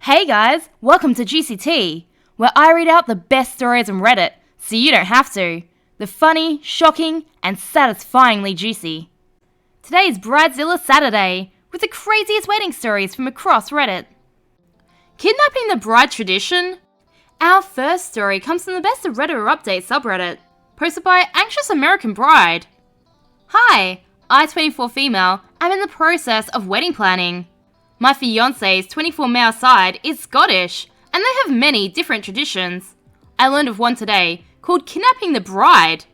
Hey guys, welcome to Juicy Tea, where I read out the best stories on Reddit, so you don't have to. The funny, shocking, and satisfyingly juicy. Today is Bridezilla Saturday, with the craziest wedding stories from across Reddit. Kidnapping the bride tradition? Our first story comes from the BestofRedditorUpdates subreddit, posted by Anxious American Bride. Hi, I, 24 female, am in the process of wedding planning. My fiancé's 24 male side is Scottish, and they have many different traditions. I learned of one today, called Kidnapping the Bride.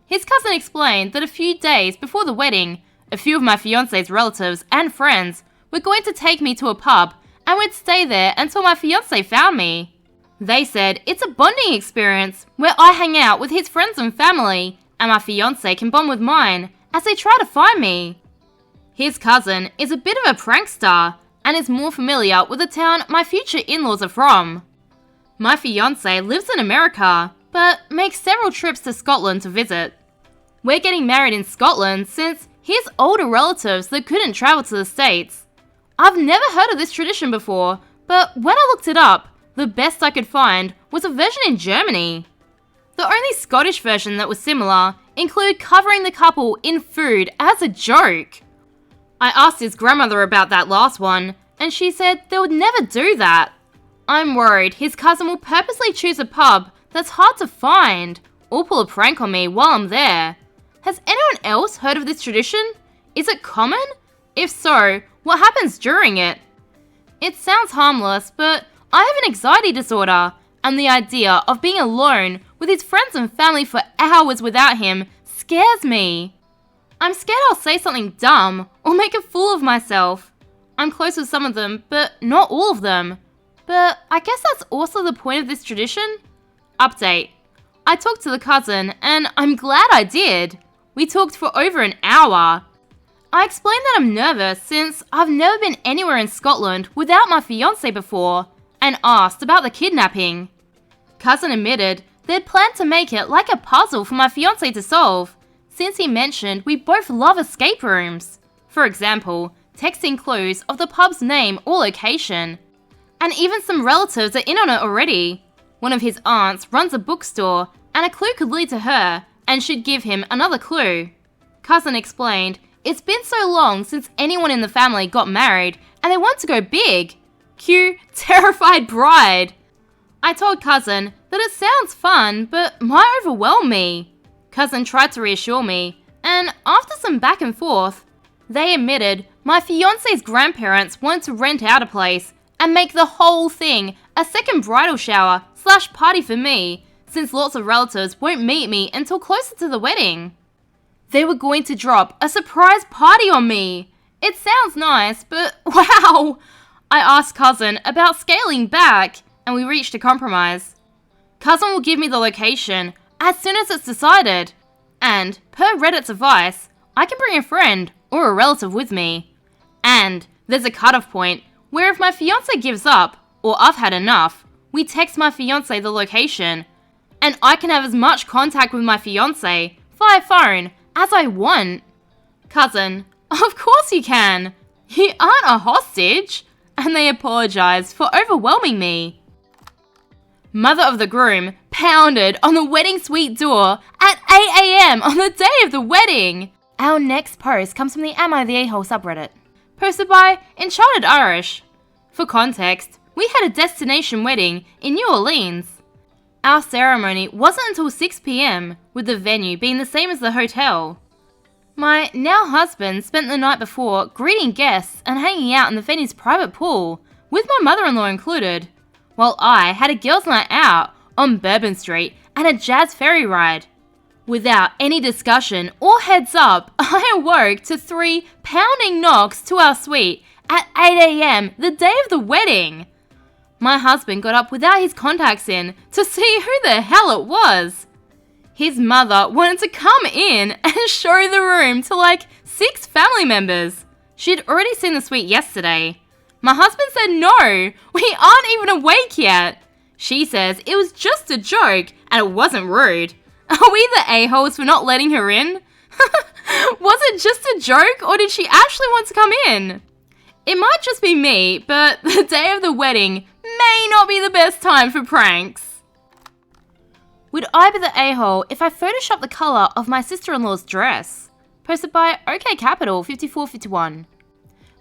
His cousin explained that a few days before the wedding, a few of my fiancé's relatives and friends were going to take me to a pub and would stay there until my fiancé found me. They said it's a bonding experience where I hang out with his friends and family, and my fiancé can bond with mine as they try to find me. His cousin is a bit of a prankster and is more familiar with the town my future in-laws are from. My fiancé lives in America, but makes several trips to Scotland to visit. We're getting married in Scotland since he has older relatives that couldn't travel to the States. I've never heard of this tradition before, but when I looked it up, the best I could find was a version in Germany. The only Scottish version that was similar included covering the couple in food as a joke. I asked his grandmother about that last one, and she said they would never do that. I'm worried his cousin will purposely choose a pub that's hard to find, or pull a prank on me while I'm there. Has anyone else heard of this tradition? Is it common? If so, what happens during it? It sounds harmless, but I have an anxiety disorder, and the idea of being alone with his friends and family for hours without him scares me. I'm scared I'll say something dumb or make a fool of myself. I'm close with some of them, but not all of them. But I guess that's also the point of this tradition. Update. I talked to the cousin, and I'm glad I did. We talked for over an hour. I explained that I'm nervous since I've never been anywhere in Scotland without my fiancé before, and asked about the kidnapping. Cousin admitted they'd planned to make it like a puzzle for my fiancé to solve, since he mentioned we both love escape rooms. For example, texting clues of the pub's name or location. And even some relatives are in on it already. One of his aunts runs a bookstore, and a clue could lead to her, and should give him another clue. Cousin explained it's been so long since anyone in the family got married, and they want to go big. Cue terrified bride. I told cousin that it sounds fun, but might overwhelm me. Cousin tried to reassure me, and after some back and forth, they admitted my fiancé's grandparents wanted to rent out a place and make the whole thing a second bridal shower / party for me, since lots of relatives won't meet me until closer to the wedding. They were going to drop a surprise party on me. It sounds nice, but wow! I asked cousin about scaling back, and we reached a compromise. Cousin will give me the location as soon as it's decided, and per Reddit's advice, I can bring a friend or a relative with me. And there's a cutoff point where if my fiancé gives up, or I've had enough, we text my fiancé the location, and I can have as much contact with my fiancé via phone as I want. Cousin, of course you can. You aren't a hostage. And they apologized for overwhelming me. Mother of the groom pounded on the wedding suite door at 8 a.m. on the day of the wedding. Our next post comes from the AmItheAsshole subreddit, posted by Enchanted Irish. For context, we had a destination wedding in New Orleans. Our ceremony wasn't until 6 p.m, with the venue being the same as the hotel. My now husband spent the night before greeting guests and hanging out in the venue's private pool, with my mother-in-law included, while I had a girls' night out on Bourbon Street and a jazz ferry ride. Without any discussion or heads up, I awoke to 3 pounding knocks to our suite at 8 a.m. the day of the wedding. My husband got up without his contacts in to see who the hell it was. His mother wanted to come in and show the room to like 6 family members. She'd already seen the suite yesterday. My husband said no, we aren't even awake yet. She says it was just a joke and it wasn't rude. Are we the a-holes for not letting her in? Was it just a joke or did she actually want to come in? It might just be me, but the day of the wedding may not be the best time for pranks. Would I be the a-hole if I photoshopped the colour of my sister-in-law's dress? Posted by OKCapital5451.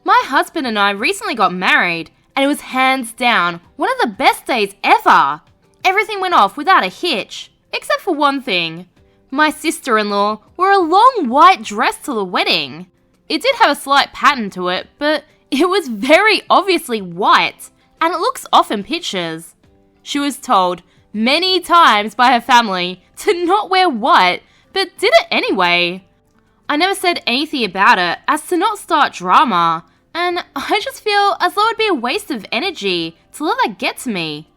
My husband and I recently got married, and it was hands down one of the best days ever. Everything went off without a hitch, except for one thing. My sister-in-law wore a long white dress to the wedding. It did have a slight pattern to it, but it was very obviously white, and it looks off in pictures. She was told many times by her family to not wear white, but did it anyway. I never said anything about it as to not start drama, and I just feel as though it'd be a waste of energy to let that get to me.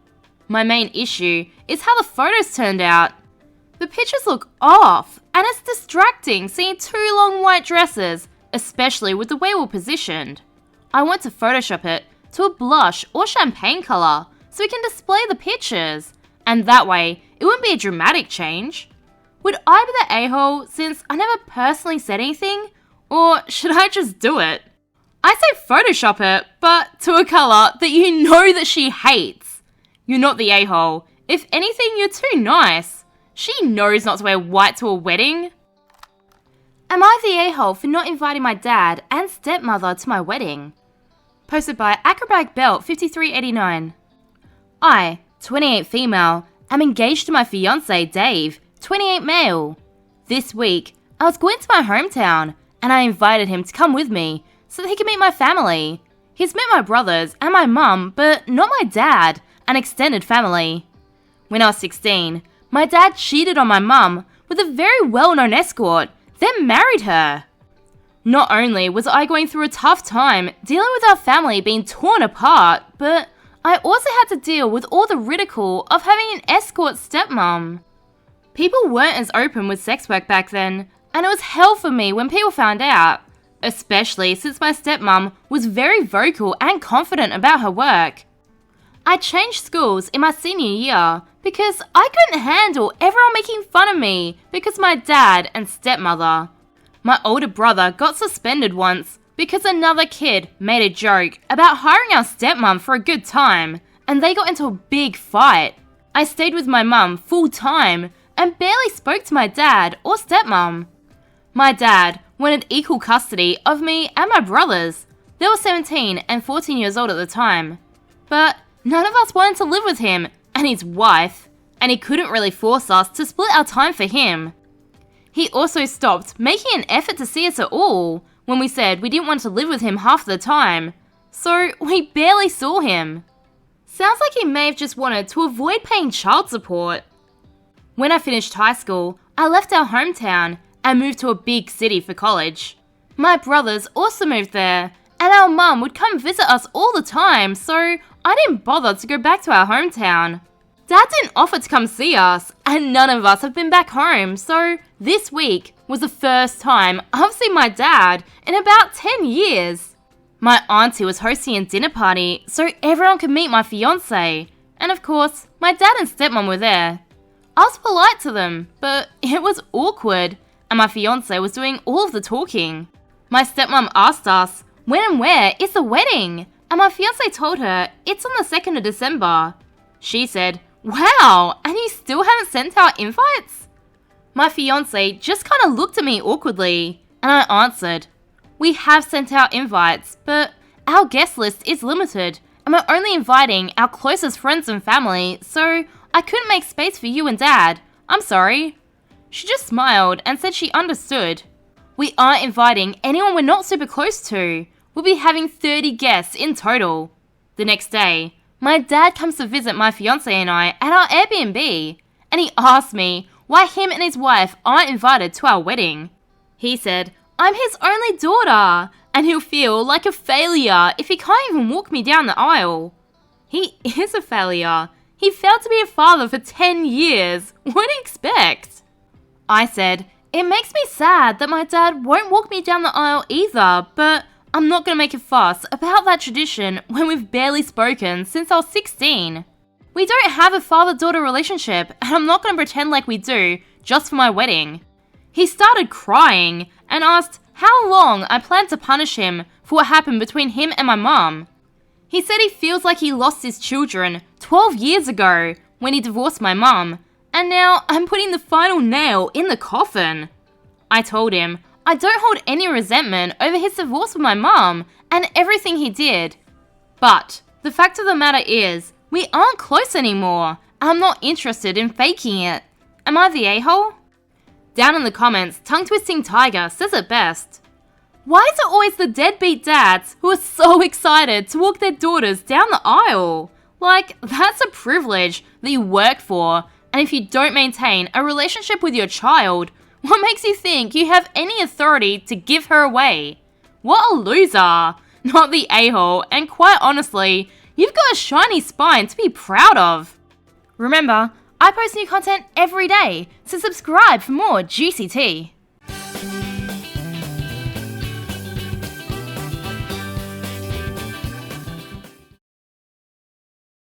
My main issue is how the photos turned out. The pictures look off, and it's distracting seeing two long white dresses, especially with the way we're positioned. I want to Photoshop it to a blush or champagne colour so we can display the pictures, and that way it wouldn't be a dramatic change. Would I be the a-hole since I never personally said anything, or should I just do it? I say Photoshop it, but to a colour that you know that she hates. You're not the a-hole. If anything, you're too nice. She knows not to wear white to a wedding. Am I the a-hole for not inviting my dad and stepmother to my wedding? Posted by AcrobagBelt5389. I, 28 female, am engaged to my fiancé Dave, 28 male. This week, I was going to my hometown and I invited him to come with me so that he could meet my family. He's met my brothers and my mum, but not my dad and extended family. When I was 16, my dad cheated on my mum with a very well-known escort, then married her. Not only was I going through a tough time dealing with our family being torn apart, but I also had to deal with all the ridicule of having an escort stepmom. People weren't as open with sex work back then, and it was hell for me when people found out, especially since my stepmom was very vocal and confident about her work. I changed schools in my senior year because I couldn't handle everyone making fun of me because my dad and stepmother. My older brother got suspended once because another kid made a joke about hiring our stepmom for a good time, and they got into a big fight. I stayed with my mum full time and barely spoke to my dad or stepmom. My dad wanted equal custody of me and my brothers. They were 17 and 14 years old at the time. But none of us wanted to live with him and his wife, and he couldn't really force us to split our time for him. He also stopped making an effort to see us at all when we said we didn't want to live with him half the time, so we barely saw him. Sounds like he may have just wanted to avoid paying child support. When I finished high school, I left our hometown and moved to a big city for college. My brothers also moved there, and our mum would come visit us all the time, so I didn't bother to go back to our hometown. Dad didn't offer to come see us, and none of us have been back home, so this week was the first time I've seen my dad in about 10 years. My auntie was hosting a dinner party so everyone could meet my fiancé, and of course, my dad and stepmom were there. I was polite to them, but it was awkward, and my fiancé was doing all of the talking. My stepmom asked us, when and where is the wedding? And my fiancé told her it's on the 2nd of December. She said, wow, and you still haven't sent out invites? My fiancé just kind of looked at me awkwardly, and I answered, we have sent out invites, but our guest list is limited, and we're only inviting our closest friends and family, so I couldn't make space for you and Dad. I'm sorry. She just smiled and said she understood. We aren't inviting anyone we're not super close to. We'll be having 30 guests in total. The next day, my dad comes to visit my fiancé and I at our Airbnb, and he asked me why him and his wife aren't invited to our wedding. He said, I'm his only daughter, and he'll feel like a failure if he can't even walk me down the aisle. He is a failure. He failed to be a father for 10 years. What do you expect? I said, it makes me sad that my dad won't walk me down the aisle either, but I'm not going to make a fuss about that tradition when we've barely spoken since I was 16. We don't have a father-daughter relationship, and I'm not going to pretend like we do just for my wedding. He started crying and asked how long I planned to punish him for what happened between him and my mum. He said he feels like he lost his children 12 years ago when he divorced my mum, and now I'm putting the final nail in the coffin. I told him I don't hold any resentment over his divorce with my mum and everything he did. But the fact of the matter is, we aren't close anymore. I'm not interested in faking it. Am I the a-hole? Down in the comments, tongue-twisting Tiger says it best. Why is it always the deadbeat dads who are so excited to walk their daughters down the aisle? Like, that's a privilege that you work for, and if you don't maintain a relationship with your child, what makes you think you have any authority to give her away? What a loser! Not the a-hole, and quite honestly, you've got a shiny spine to be proud of. Remember, I post new content every day, so subscribe for more juicy tea.